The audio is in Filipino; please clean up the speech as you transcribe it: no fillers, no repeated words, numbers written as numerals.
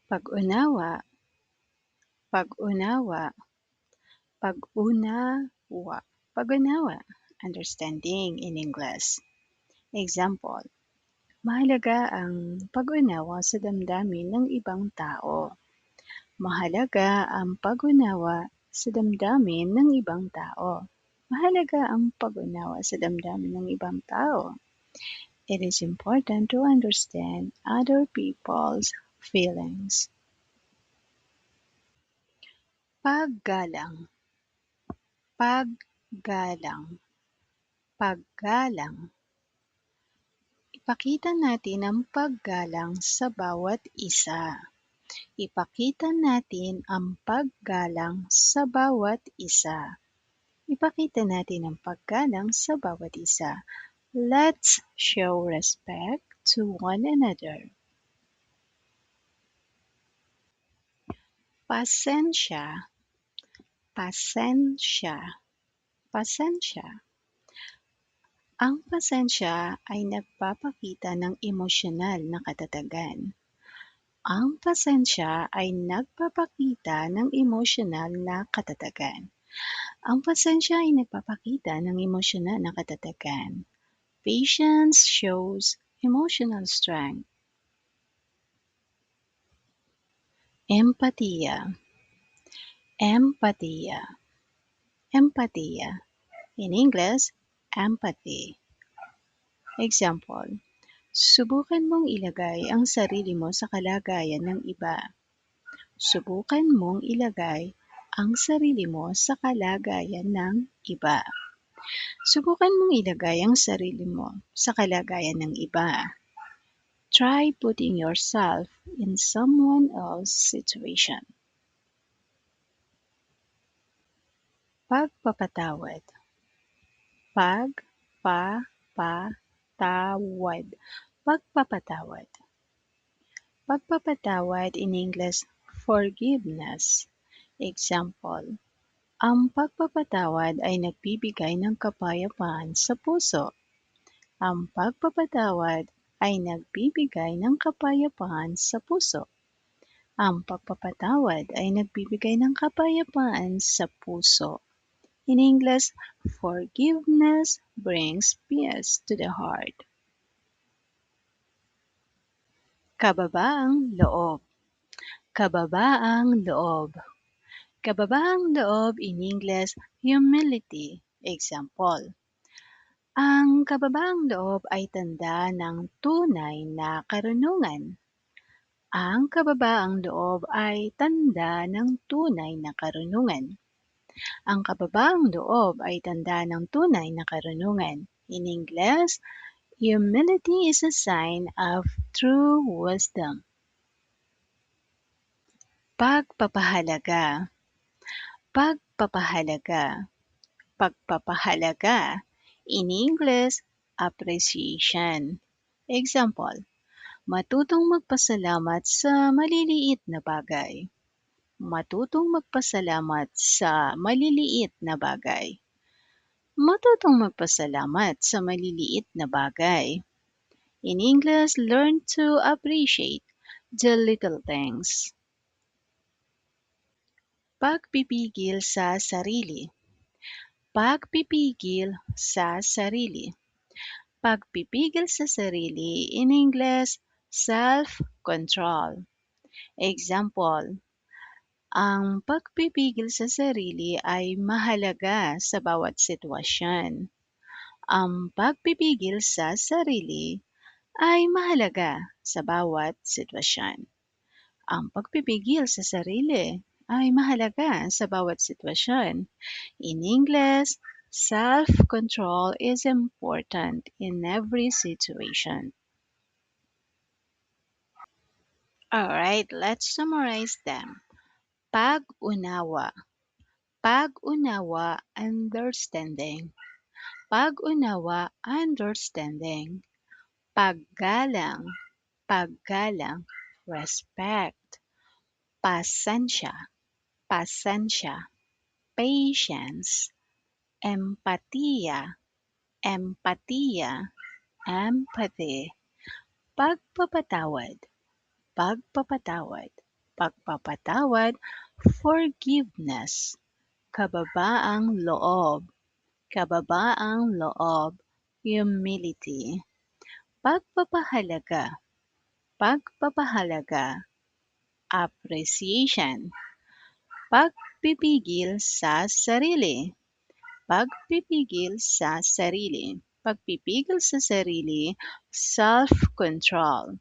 pag-unawa, pag-unawa, pag-unawa, pag-unawa, understanding in English. Example, mahalaga ang pag-unawa sa damdamin ng ibang tao. Mahalaga ang pag-unawa sa damdamin ng ibang tao. Mahalaga ang pag-unawa sa damdamin ng ibang tao. It is important to understand other people's feelings. Paggalang, paggalang, paggalang. Ipakita natin ang paggalang sa bawat isa. Ipakita natin ang paggalang sa bawat isa. Ipakita natin ang paggalang sa bawat isa. Let's show respect to one another. Pasensya, pasensya, pasensya. Ang pasensya ay nagpapakita ng emosyonal na katatagan. Ang pasensya ay nagpapakita ng emosyonal na katatagan. Ang pasensya ay nagpapakita ng emosyonal na katatagan. Patience shows emotional strength. Empatiya, empatiya, empatiya. In English, empathy. Example, subukan mong ilagay ang sarili mo sa kalagayan ng iba. Subukan mong ilagay ang sarili mo sa kalagayan ng iba. Subukan mong ilagay ang sarili mo sa kalagayan ng iba. Try putting yourself in someone else's situation. Pagpapatawad, pagpapatawad, pagpapatawad. Pagpapatawad in English, forgiveness. Example, ang pagpapatawad ay nagbibigay ng kapayapaan sa puso. Ang pagpapatawad ay nagbibigay ng kapayapaan sa puso. Ang pagpapatawad ay nagbibigay ng kapayapaan sa puso. In English, forgiveness brings peace to the heart. Kababaang loob, kababaang loob. Kababaang loob in English, humility. Example, ang kababaang loob ay tanda ng tunay na karunungan. Ang kababaang loob ay tanda ng tunay na karunungan. Ang kababaang loob ay tanda ng tunay na karunungan. In English, humility is a sign of true wisdom. Pagpapahalaga, pagpapahalaga, pagpapahalaga. In English, appreciation. Example, matutong magpasalamat sa maliliit na bagay. Matutong magpasalamat sa maliliit na bagay. Matutong magpasalamat sa maliliit na bagay. In English, learn to appreciate the little things. Pagpipigil sa sarili. Pagpipigil sa sarili. Pagpipigil sa sarili, in English, self-control. Example, ang pagpipigil sa sarili ay mahalaga sa bawat sitwasyon. Ang pagpipigil sa sarili ay mahalaga sa bawat sitwasyon. Ang pagpipigil sa sarili ay mahalaga sa bawat sitwasyon. In English, self-control is important in every situation. Alright, let's summarize them. Pag-unawa. Pag-unawa, understanding. Pag-unawa, understanding. Paggalang. Paggalang, respect. Pasensya. Pasensya. Patience. Empatiya. Empatiya. Empathy. Pagpapatawad. Pagpapatawad. pagpapatawad, forgiveness, kababaang loob, kababaang loob, humility, pagpapahalaga, pagpapahalaga, appreciation, pagpipigil sa sarili, pagpipigil sa sarili, pagpipigil sa sarili, self-control,